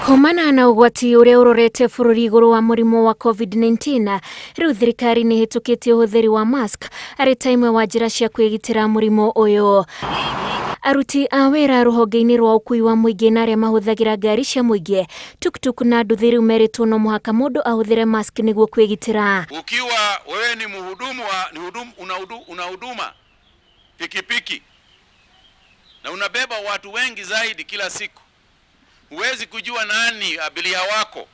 Kumana na ugwati uria urorete bururi iguru wa murimo wa COVID-19, riu thirikari ni hitukitie uhuthiri wa mask ari taimwe wa njira cia kwigitira murimo uyu. Aruti a wira ruhonge-ini rwa ukui wa muingi na aria mahuthagira ngari cia muingi, tuktuk na nduthi riu meritwo no muhaka mundu ahuthire mask niguo kwigitira. Ukiwa wewe ni unahuduma pikipiki na unabeba watu wengi zaidi kila siku, huwezi kujua nani abiria wako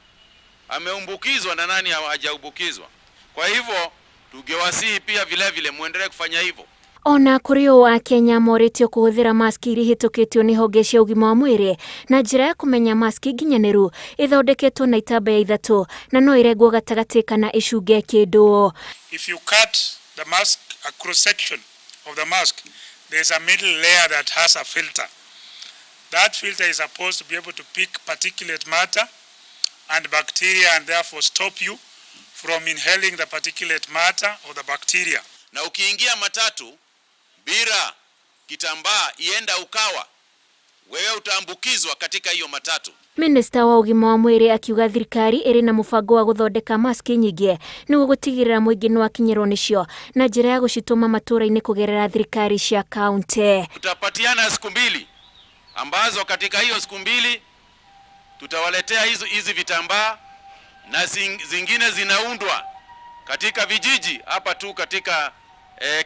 ameumbukizwa na nani hajaumbukizwa. Kwa hivyo tungewasihi pia vile muendelee kufanya hivyo. Ona kuri wa Kenya moritio kuhuthira mask iri hitukitio ni honge cia ugima wa mwiri na njira ya kumenya mask nginyaniru ithondeketwo na itambaya ithatu na no iregwo gatagati kana icunge kindu. If you cut the mask, a cross section of the mask, there's a middle layer that has a filter. That filter is supposed to be able to pick particulate matter and bacteria and therefore stop you from inhaling the particulate matter or the bacteria. Na ukiingia matatu bila kitambaa ienda ukawa, wewe utaambukizwa katika hiyo matatu. Minister wa ugima wa mwiri akiuga thirikari iri na mubango wa guthondeka mask nyingi niguo gutigirira muingi no akinyirwo nicio na njira ya gucituma matura-ini kugerera thirikari cia kaunti. Tutapatiana siku mbili ambazo katika hiyo siku mbili tutawaletea hizi vitambaa na zingine zinaundwa katika vijiji hapa tu katika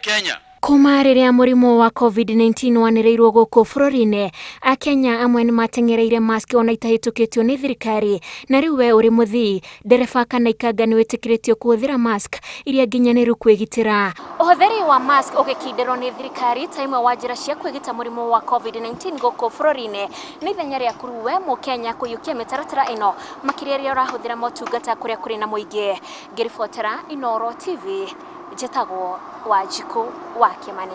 Kenya. Kumariria murimo wa COVID-19 wanireirwo guku bururi-ini, Akenya amwe ni matengereire mask ona itahitukitio ni thirikari na riu we uri muthii ndereba kana ikanga ni witikiritio kuhuthira mask iria nginyaniru kwigitira. Uhuthiri wa mask ugikindirwo ni thirikari taimwe wa njira cia kwigita murimo wa COVID-19 guku bururi-ini ni ithenya ria kuruwe Mukenya kuyukia mitaratara ino makiria ria urahuthira motungata kuria kuri na muingi. Ngiribotera Inooro TV, njitagwo Wanjiku wa Kimani.